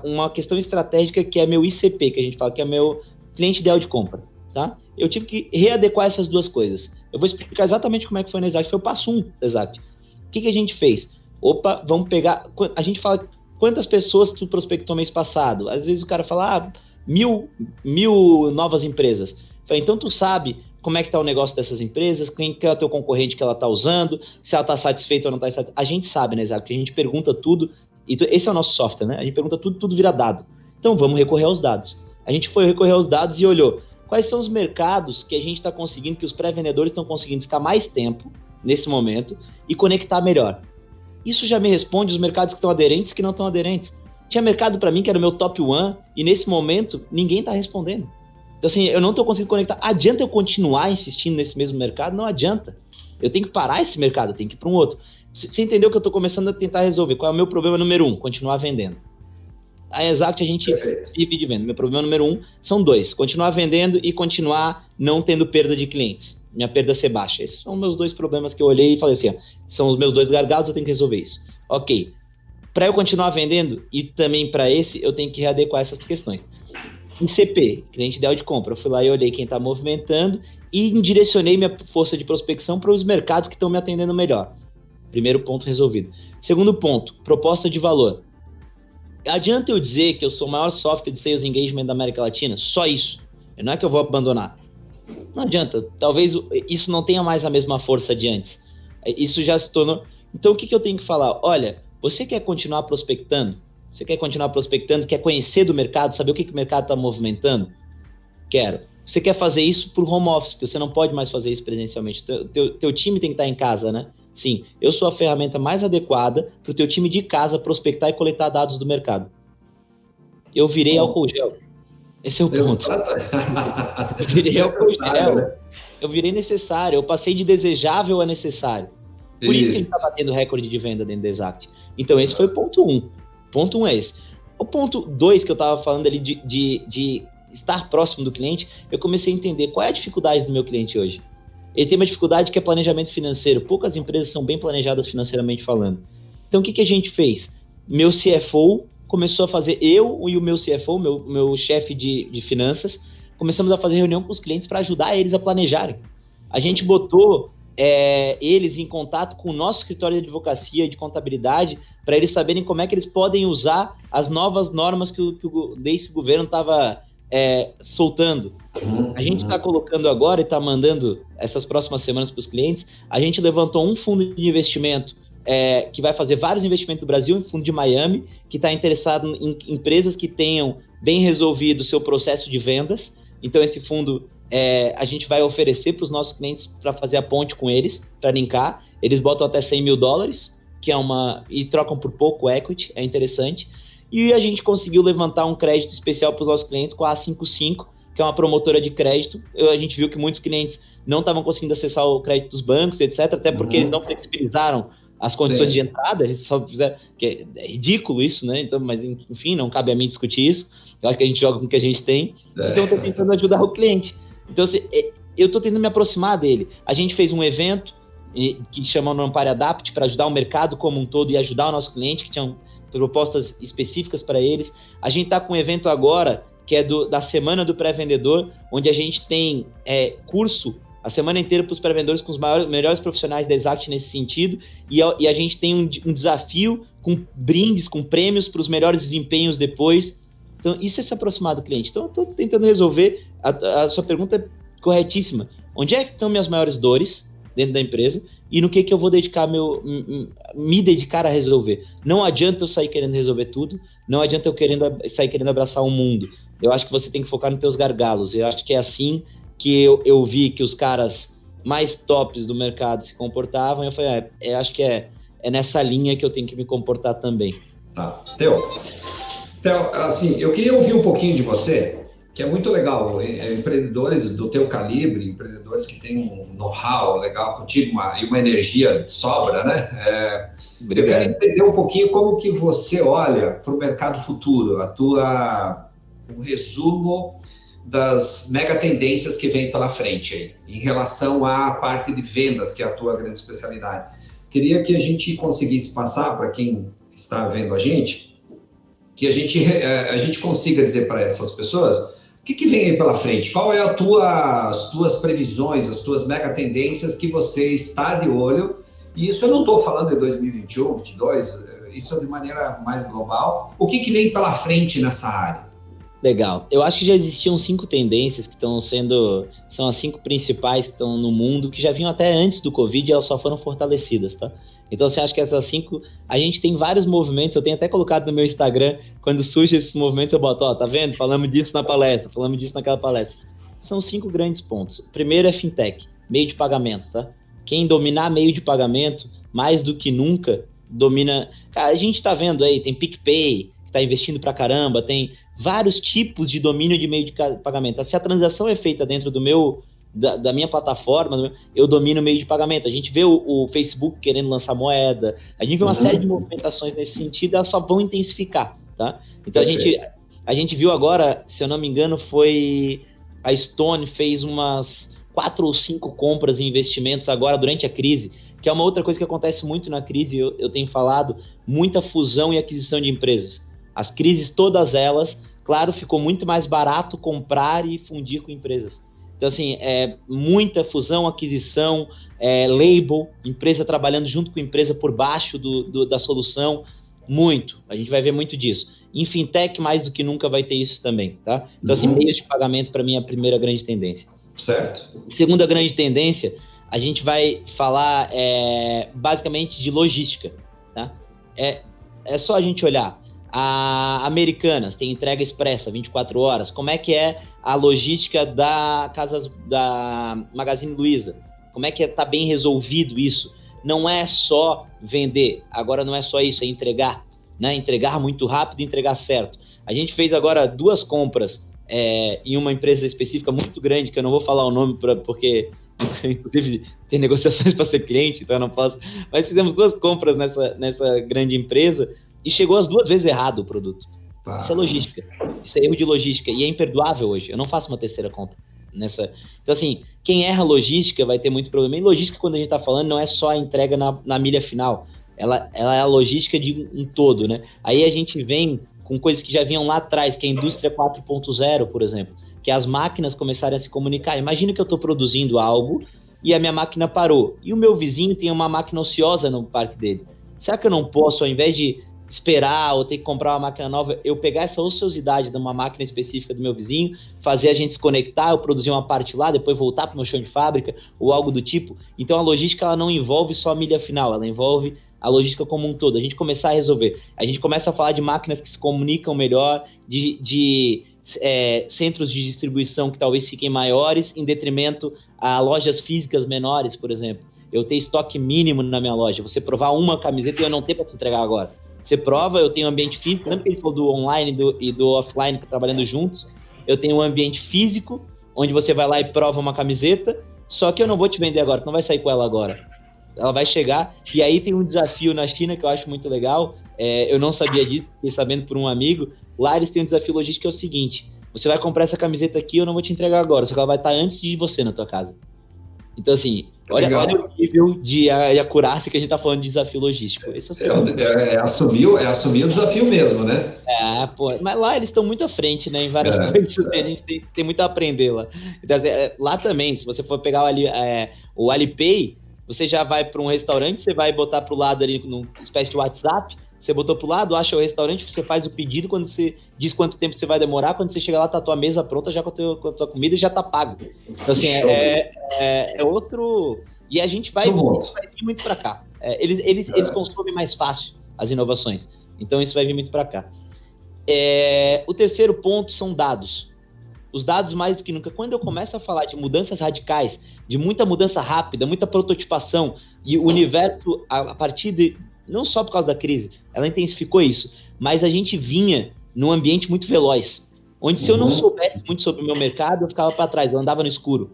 uma questão estratégica que é meu ICP, que a gente fala que é meu cliente ideal de compra, tá? Eu tive que readequar essas duas coisas. Eu vou explicar exatamente como é que foi na Exact, foi o passo 1 da Exact. O que a gente fez? Opa, vamos pegar... A gente fala quantas pessoas tu prospectou mês passado. Às vezes o cara fala, 1.000 novas empresas. Então tu sabe como é que tá o negócio dessas empresas, quem que é o teu concorrente que ela tá usando, se ela tá satisfeita ou não tá satisfeita. A gente sabe, né, Exact? Porque a gente pergunta tudo, e esse é o nosso software, né? A gente pergunta tudo vira dado. Então vamos recorrer aos dados. A gente foi recorrer aos dados e olhou quais são os mercados que a gente está conseguindo, que os pré-vendedores estão conseguindo ficar mais tempo nesse momento e conectar melhor. Isso já me responde os mercados que estão aderentes e que não estão aderentes. Tinha mercado para mim que era o meu top 1 e nesse momento ninguém está respondendo. Então assim, eu não estou conseguindo conectar. Adianta eu continuar insistindo nesse mesmo mercado? Não adianta. Eu tenho que parar esse mercado, eu tenho que ir para um outro. Você entendeu que eu estou começando a tentar resolver? Qual é o meu problema número 1? Continuar vendendo. A Exact a gente vive de venda. Meu problema número 1 são 2. Continuar vendendo e continuar não tendo perda de clientes. Minha perda ser baixa. Esses são meus 2 problemas que eu olhei e falei assim, são os meus 2 gargalos, eu tenho que resolver isso. Ok. Para eu continuar vendendo e também para esse, eu tenho que readequar essas questões. Em CP, cliente ideal de compra, eu fui lá e olhei quem está movimentando e direcionei minha força de prospecção para os mercados que estão me atendendo melhor. Primeiro ponto resolvido. Segundo ponto, proposta de valor. Adianta eu dizer que eu sou o maior software de Sales Engagement da América Latina? Só isso. Não é que eu vou abandonar. Não adianta. Talvez isso não tenha mais a mesma força de antes. Isso já se tornou... Então, o que eu tenho que falar? Olha, você quer continuar prospectando? Você quer continuar prospectando? Quer conhecer do mercado? Saber o que o mercado está movimentando? Quero. Você quer fazer isso por home office, porque você não pode mais fazer isso presencialmente. Teu time tem que estar em casa, né? Sim, eu sou a ferramenta mais adequada para o teu time de casa prospectar e coletar dados do mercado. Eu virei álcool gel. Esse é o ponto. Eu virei álcool gel. Né? Eu virei necessário. Eu passei de desejável a necessário. Por isso que a gente está batendo recorde de venda dentro da Exact. Então, esse foi o ponto 1. Ponto 1 é esse. O ponto 2 que eu estava falando ali de estar próximo do cliente, eu comecei a entender qual é a dificuldade do meu cliente hoje. Ele tem uma dificuldade que é planejamento financeiro. Poucas empresas são bem planejadas financeiramente falando. Então, o que a gente fez? Meu CFO começou a fazer, eu e o meu CFO, meu chefe de finanças, começamos a fazer reunião com os clientes para ajudar eles a planejarem. A gente botou eles em contato com o nosso escritório de advocacia e de contabilidade para eles saberem como é que eles podem usar as novas normas desde que o governo estava soltando. A gente está colocando agora e está mandando essas próximas semanas para os clientes. A gente levantou um fundo de investimento que vai fazer vários investimentos no Brasil, um fundo de Miami, que está interessado em empresas que tenham bem resolvido o seu processo de vendas. Então, esse fundo a gente vai oferecer para os nossos clientes para fazer a ponte com eles, para linkar. Eles botam até $100 mil, que e trocam por pouco equity, é interessante. E a gente conseguiu levantar um crédito especial para os nossos clientes com a A55, que é uma promotora de crédito. A gente viu que muitos clientes não estavam conseguindo acessar o crédito dos bancos, etc., até porque eles não flexibilizaram as condições de entrada, eles só fizeram, que é ridículo isso, né? Então, mas enfim, não cabe a mim discutir isso. Eu acho que a gente joga com o que a gente tem, então eu estou tentando ajudar o cliente. Então, assim, eu estou tentando me aproximar dele. A gente fez um evento que chama no Ampare Adapt para ajudar o mercado como um todo e ajudar o nosso cliente, que tinham propostas específicas para eles. A gente está com um evento agora que é da Semana do Pré-Vendedor, onde a gente tem curso a semana inteira para os pré-vendedores com os melhores profissionais da Exact nesse sentido, e a gente tem um desafio com brindes, com prêmios para os melhores desempenhos depois. Então, isso é se aproximar do cliente. Então, eu estou tentando resolver, a sua pergunta é corretíssima. Onde é que estão minhas maiores dores dentro da empresa e no que eu vou dedicar me dedicar a resolver? Não adianta eu sair querendo resolver tudo, não adianta eu sair querendo abraçar o mundo. Eu acho que você tem que focar nos teus gargalos. Eu acho que é assim que eu vi que os caras mais tops do mercado se comportavam, e eu falei, acho que é nessa linha que eu tenho que me comportar também. Tá. Theo, assim, eu queria ouvir um pouquinho de você, que é muito legal, empreendedores do teu calibre, empreendedores que têm um know-how legal contigo e uma energia de sobra, né? Eu quero entender um pouquinho como que você olha para o mercado futuro, um resumo das mega tendências que vem pela frente aí, em relação à parte de vendas, que é a tua grande especialidade. Queria que a gente conseguisse passar para quem está vendo a gente, que a gente consiga dizer para essas pessoas o que vem aí pela frente, qual é as tuas previsões, as tuas mega tendências que você está de olho, e isso eu não estou falando de 2021, 2022, isso é de maneira mais global. O que vem pela frente nessa área? Legal. Eu acho que já existiam 5 tendências que são as 5 principais que estão no mundo, que já vinham até antes do Covid e elas só foram fortalecidas, tá? Então, você acha que essas 5, a gente tem vários movimentos, eu tenho até colocado no meu Instagram, quando surgem esses movimentos eu boto, tá vendo? Falamos disso na palestra, falamos disso naquela palestra. São 5 grandes pontos. O primeiro é fintech, meio de pagamento, tá? Quem dominar meio de pagamento, mais do que nunca, domina... Cara, a gente tá vendo aí, tem PicPay, que tá investindo pra caramba, tem vários tipos de domínio de meio de pagamento. Se a transação é feita dentro da minha plataforma, eu domino o meio de pagamento. A gente vê o Facebook querendo lançar moeda, a gente vê uma série de movimentações nesse sentido, elas só vão intensificar, tá? Então a gente viu agora, se eu não me engano, foi a Stone fez umas 4 ou 5 compras e investimentos agora durante a crise, que é uma outra coisa que acontece muito na crise, eu tenho falado, muita fusão e aquisição de empresas. As crises, todas elas, claro, ficou muito mais barato comprar e fundir com empresas. Então, assim, muita fusão, aquisição, label, empresa trabalhando junto com empresa por baixo da solução, muito. A gente vai ver muito disso. Em fintech, mais do que nunca vai ter isso também, tá? Então, assim, meios de pagamento, para mim, é a primeira grande tendência. Certo. Segunda grande tendência, a gente vai falar basicamente de logística, tá? É só a gente olhar. A Americanas tem entrega expressa, 24 horas. Como é que é a logística da Magazine Luiza? Como é que tá bem resolvido isso? Não é só vender, agora não é só isso, é entregar, né? Entregar muito rápido e entregar certo. A gente fez agora 2 compras em uma empresa específica muito grande, que eu não vou falar o nome porque inclusive tem negociações para ser cliente, então eu não posso. Mas fizemos 2 compras nessa grande empresa, e chegou as 2 vezes errado o produto. Isso é logística. Isso é erro de logística. E é imperdoável hoje. Eu não faço uma terceira compra nessa. Então, assim, quem erra logística vai ter muito problema. E logística, quando a gente está falando, não é só a entrega na milha final. Ela é a logística de um todo, né? Aí a gente vem com coisas que já vinham lá atrás, que é a indústria 4.0, por exemplo. Que as máquinas começarem a se comunicar. Imagina que eu estou produzindo algo e a minha máquina parou. E o meu vizinho tem uma máquina ociosa no parque dele. Será que eu não posso, ao invés de esperar ou ter que comprar uma máquina nova, eu pegar essa ociosidade de uma máquina específica do meu vizinho, fazer a gente se conectar, eu produzir uma parte lá, depois voltar para o meu chão de fábrica ou algo do tipo. Então a logística ela não envolve só a milha final, ela envolve a logística como um todo. A gente começar a resolver. A gente começa a falar de máquinas que se comunicam melhor, de centros de distribuição que talvez fiquem maiores em detrimento a lojas físicas menores, por exemplo. Eu ter estoque mínimo na minha loja. Você provar uma camiseta e eu não ter para te entregar agora. Você prova, eu tenho um ambiente físico, lembra que ele falou do online e do offline trabalhando juntos? Eu tenho um ambiente físico, onde você vai lá e prova uma camiseta, só que eu não vou te vender agora, tu não vai sair com ela agora. Ela vai chegar, e aí tem um desafio na China que eu acho muito legal, eu não sabia disso, fiquei sabendo por um amigo, lá eles têm um desafio logístico que é o seguinte, você vai comprar essa camiseta aqui, eu não vou te entregar agora, só que ela vai estar antes de você na tua casa. Então, assim, olha o nível de acurácia que a gente tá falando de desafio logístico. Esse é assumir o desafio mesmo, né? Pô, mas lá eles estão muito à frente, né? Em várias coisas, a gente tem muito a aprender lá. Então, lá também, se você for pegar o Alipay, você já vai para um restaurante, você vai botar para o lado ali, numa espécie de WhatsApp, você botou para o lado, acha o restaurante, você faz o pedido, quando você diz quanto tempo você vai demorar, quando você chega lá, tá a tua mesa pronta, já com a tua comida já tá pago. Então, assim, é outro... E a gente vai vir muito para cá. Eles consomem mais fácil as inovações. Então, isso vai vir muito para cá. O terceiro ponto são dados. Os dados, mais do que nunca, quando eu começo a falar de mudanças radicais, de muita mudança rápida, muita prototipação, e o universo, a partir de... Não só por causa da crise, ela intensificou isso, mas a gente vinha num ambiente muito veloz, onde se eu não soubesse muito sobre o meu mercado, eu ficava para trás, eu andava no escuro.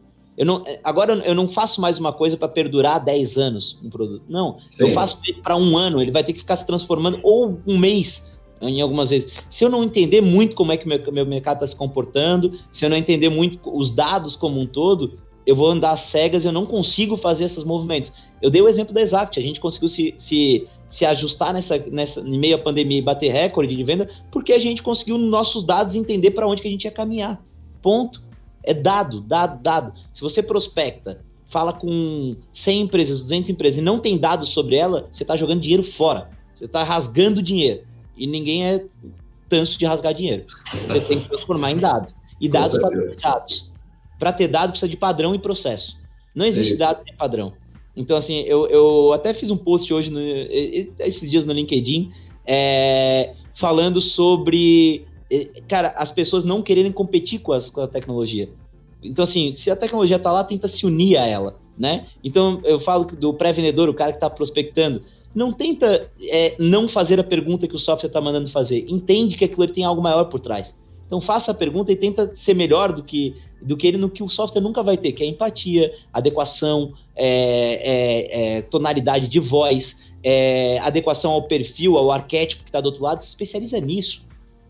Agora eu não faço mais uma coisa para perdurar 10 anos um produto. Não, eu faço ele para 1 ano, ele vai ter que ficar se transformando, ou 1 mês, em algumas vezes. Se eu não entender muito como é que meu mercado está se comportando, se eu não entender muito os dados como um todo, eu vou andar às cegas e eu não consigo fazer esses movimentos. Eu dei o exemplo da Exact, a gente conseguiu se ajustar em meio à pandemia e bater recorde de venda, porque a gente conseguiu, nos nossos dados, entender para onde que a gente ia caminhar. Ponto. É dado. Se você prospecta, fala com 100 empresas, 200 empresas e não tem dados sobre ela, você está jogando dinheiro fora. Você está rasgando dinheiro. E ninguém é tanso de rasgar dinheiro. Você tem que transformar em dados. E dados padronizados. Para ter dado, precisa de padrão e processo. Não existe dado sem padrão. Então, assim, eu até fiz um post hoje, esses dias no LinkedIn, falando sobre, cara, as pessoas não quererem competir com a tecnologia. Então, assim, se a tecnologia está lá, tenta se unir a ela, né? Então, eu falo do pré-vendedor, o cara que está prospectando, não tenta não fazer a pergunta que o software está mandando fazer. Entende que aquilo tem algo maior por trás. Então, faça a pergunta e tenta ser melhor do que ele no que o software nunca vai ter, que é empatia, adequação, tonalidade de voz, adequação ao perfil, ao arquétipo que está do outro lado. Se especializa nisso.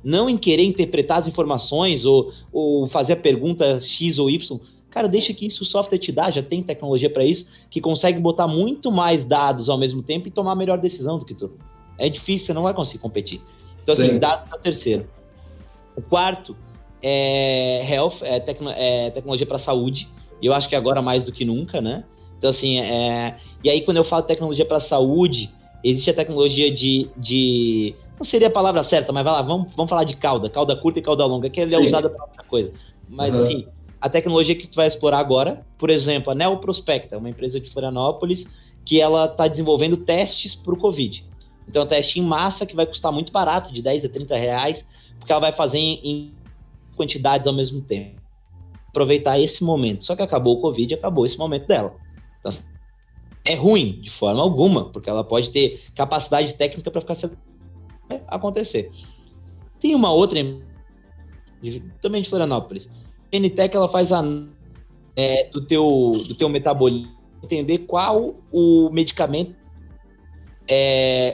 Não em querer interpretar as informações ou fazer a pergunta X ou Y. Cara, deixa que isso o software te dá, já tem tecnologia para isso, que consegue botar muito mais dados ao mesmo tempo e tomar a melhor decisão do que tu. É difícil, você não vai conseguir competir. Então, assim, dados é o terceiro. O quarto é health, tecnologia para saúde, e eu acho que agora mais do que nunca, né? Então, assim, e aí quando eu falo tecnologia para saúde, existe a tecnologia de... Não seria a palavra certa, mas vai lá, vamos falar de cauda curta e cauda longa, que ela é usada para outra coisa. Mas, assim, a tecnologia que tu vai explorar agora, por exemplo, a Neoprospecta, uma empresa de Florianópolis, que ela está desenvolvendo testes para o Covid. Então, teste em massa que vai custar muito barato, de 10 a 30 reais, porque ela vai fazer em quantidades ao mesmo tempo. Aproveitar esse momento. Só que acabou o Covid, acabou esse momento dela. Então, é ruim, de forma alguma, porque ela pode ter capacidade técnica para ficar acontecer. Tem uma outra, também de Florianópolis, a NTEC, ela faz do teu metabolismo, entender qual o medicamento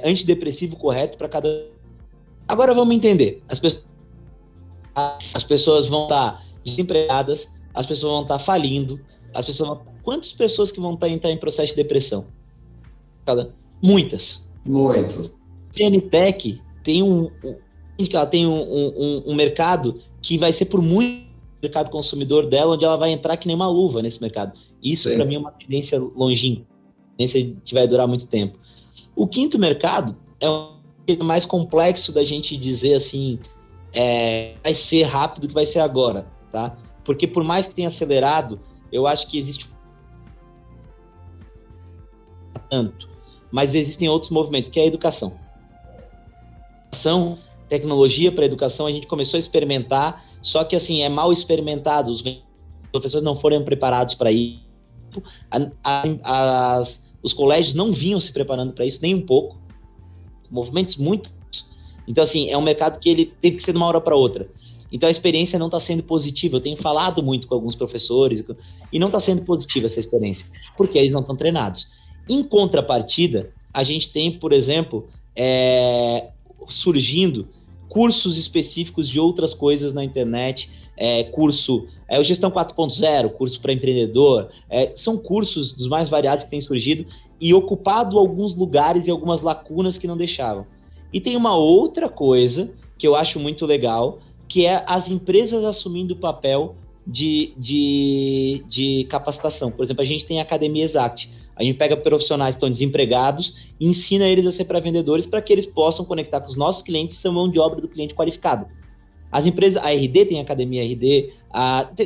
antidepressivo correto para cada... Agora vamos entender. As pessoas vão estar desempregadas, as pessoas vão estar falindo, quantas pessoas que vão entrar em processo de depressão? Muitas. A NTEC tem um mercado que vai ser por muito mercado consumidor dela, onde ela vai entrar que nem uma luva nesse mercado. Isso, para mim, é uma tendência longínqua, tendência que vai durar muito tempo. O quinto mercado é é mais complexo da gente dizer assim, vai ser rápido que vai ser agora, tá? Porque por mais que tenha acelerado, eu acho que existe tanto, mas existem outros movimentos, que é a educação. Tecnologia para educação, a gente começou a experimentar, só que assim, é mal experimentado, os professores não foram preparados para isso, os colégios não vinham se preparando para isso nem um pouco, movimentos muito. Então assim, é um mercado que ele tem que ser de uma hora para outra. Então a experiência não está sendo positiva. Eu tenho falado muito com alguns professores e não está sendo positiva essa experiência, porque eles não estão treinados. Em contrapartida, a gente tem, por exemplo, surgindo cursos específicos de outras coisas na internet, o Gestão 4.0, curso para empreendedor, são cursos dos mais variados que têm surgido e ocupado alguns lugares e algumas lacunas que não deixavam. E tem uma outra coisa que eu acho muito legal, que é as empresas assumindo o papel de capacitação. Por exemplo, a gente tem a Academia Exact. A gente pega profissionais que estão desempregados e ensina eles a ser pré-vendedores para que eles possam conectar com os nossos clientes e ser mão de obra do cliente qualificado. As empresas, a RD tem a Academia RD,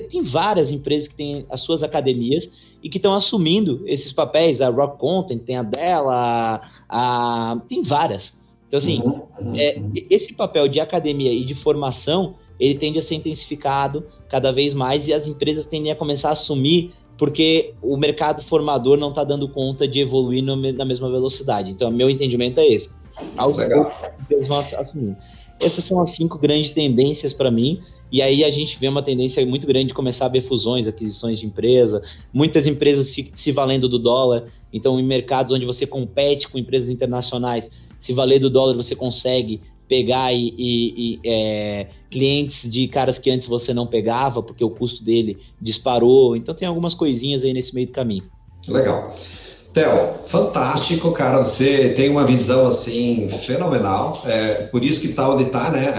tem várias empresas que têm as suas academias e que estão assumindo esses papéis. A Rock Content tem a dela, tem várias. Então, assim, esse papel de academia e de formação, ele tende a ser intensificado cada vez mais e as empresas tendem a começar a assumir porque o mercado formador não está dando conta de evoluir na mesma velocidade. Então, meu entendimento é esse. Legal. Eles vão assumir. Essas são as 5 grandes tendências para mim, e aí a gente vê uma tendência muito grande de começar a ver fusões, aquisições de empresa, muitas empresas se valendo do dólar. Então, em mercados onde você compete com empresas internacionais, se valer do dólar, você consegue pegar clientes de caras que antes você não pegava, porque o custo dele disparou. Então, tem algumas coisinhas aí nesse meio do caminho. Legal. Theo, fantástico, cara. Você tem uma visão, assim, fenomenal. Por isso que tá onde tá, né?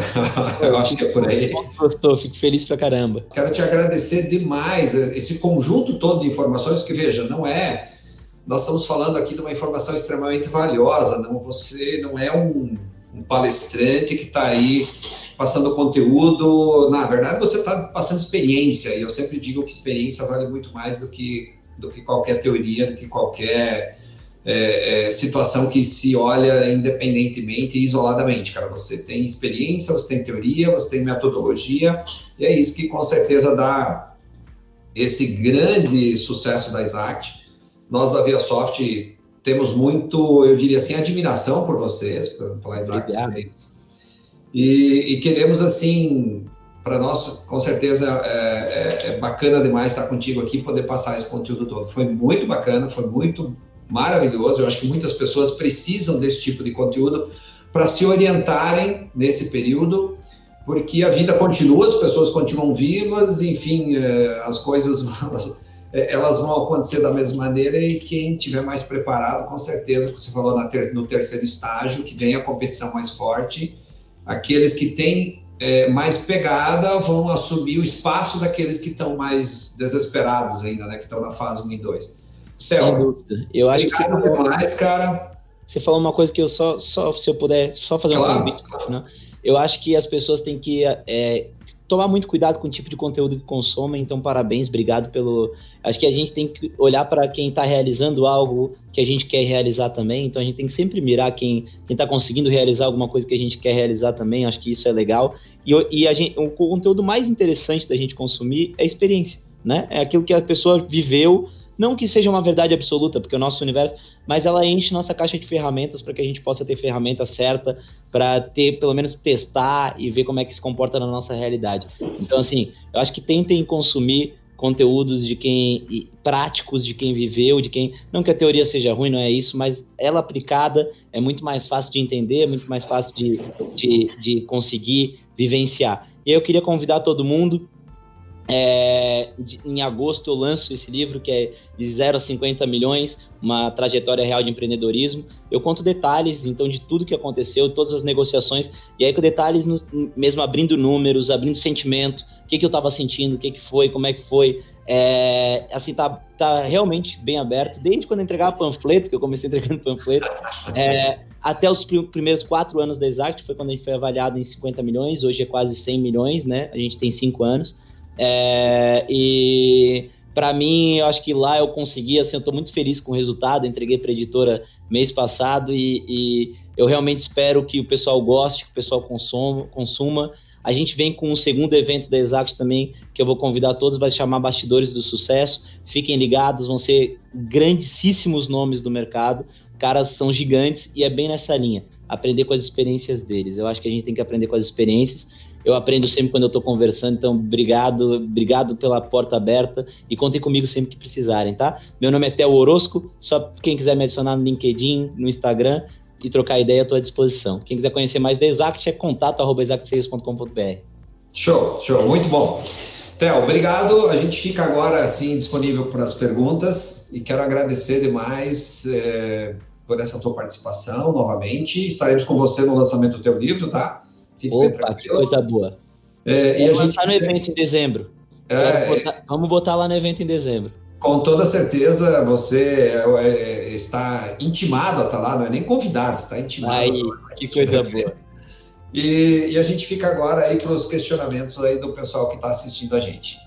Eu acho que é por aí. Gostou, fico feliz pra caramba. Quero te agradecer demais esse conjunto todo de informações que, veja, nós estamos falando aqui de uma informação extremamente valiosa. Você não é um palestrante que está aí passando conteúdo. Na verdade, você está passando experiência. E eu sempre digo que experiência vale muito mais do que qualquer teoria, do que qualquer situação que se olha independentemente e isoladamente, cara. Você tem experiência, você tem teoria, você tem metodologia, e é isso que com certeza dá esse grande sucesso da Exact. Nós da ViaSoft temos muito, eu diria assim, admiração por vocês, pela Exact. E queremos, assim, para nós, com certeza, é bacana demais estar contigo aqui e poder passar esse conteúdo todo. Foi muito bacana, foi muito maravilhoso. Eu acho que muitas pessoas precisam desse tipo de conteúdo para se orientarem nesse período, porque a vida continua, as pessoas continuam vivas, enfim, as coisas elas vão acontecer da mesma maneira e quem tiver mais preparado, com certeza, como você falou no terceiro estágio, que vem a competição mais forte, aqueles que têm mais pegada vão assumir o espaço daqueles que estão mais desesperados ainda, né, que estão na fase 1 e 2. Sem dúvida. Eu acho que você falou uma coisa que eu só se eu puder só fazer um convite, né? Eu acho que as pessoas têm que tomar muito cuidado com o tipo de conteúdo que consomem, então parabéns, obrigado pelo... Acho que a gente tem que olhar para quem está realizando algo que a gente quer realizar também, então a gente tem que sempre mirar quem está conseguindo realizar alguma coisa que a gente quer realizar também, acho que isso é legal, e o conteúdo mais interessante da gente consumir é a experiência, né? É aquilo que a pessoa viveu, não que seja uma verdade absoluta, porque o nosso universo, mas ela enche nossa caixa de ferramentas para que a gente possa ter ferramenta certa para pelo menos testar e ver como é que se comporta na nossa realidade. Então, assim, eu acho que tentem consumir conteúdos práticos de quem viveu, não que a teoria seja ruim, não é isso, mas ela aplicada é muito mais fácil de entender, é muito mais fácil de conseguir vivenciar. E aí eu queria convidar todo mundo. Em agosto eu lanço esse livro que é de 0 a 50 milhões, uma trajetória real de empreendedorismo. Eu conto detalhes, então, de tudo que aconteceu, todas as negociações, e aí com detalhes, mesmo abrindo números, abrindo sentimento, o que eu estava sentindo, o que foi, como é que foi. Assim, tá realmente bem aberto, desde quando eu entregava panfleto, que eu comecei entregando panfleto, até os primeiros 4 anos da Exact, foi quando a gente foi avaliado em 50 milhões, hoje é quase 100 milhões, né? A gente tem 5 anos. E para mim, eu acho que lá eu consegui, assim, eu estou muito feliz com o resultado, entreguei para a editora mês passado e eu realmente espero que o pessoal goste, que o pessoal consuma. A gente vem com um segundo evento da Exact também, que eu vou convidar todos, vai se chamar Bastidores do Sucesso. Fiquem ligados, vão ser grandíssimos nomes do mercado, caras são gigantes e é bem nessa linha, aprender com as experiências deles. Eu acho que a gente tem que aprender com as experiências. Eu aprendo sempre quando eu estou conversando, então obrigado pela porta aberta e contem comigo sempre que precisarem, tá? Meu nome é Theo Orozco, só quem quiser me adicionar no LinkedIn, no Instagram e trocar ideia, eu estou à disposição. Quem quiser conhecer mais da Exact é contato@exactsales.com.br. Show, muito bom. Theo, obrigado. A gente fica agora assim disponível para as perguntas e quero agradecer demais por essa tua participação novamente. Estaremos com você no lançamento do teu livro, tá? Fique bem tranquilo. Que coisa boa. E a gente no evento em dezembro. Vamos botar lá no evento em dezembro. Com toda certeza, você está intimado a estar lá, não é nem convidado, está intimado. Aí, que coisa boa. E a gente fica agora aí para os questionamentos aí do pessoal que está assistindo a gente.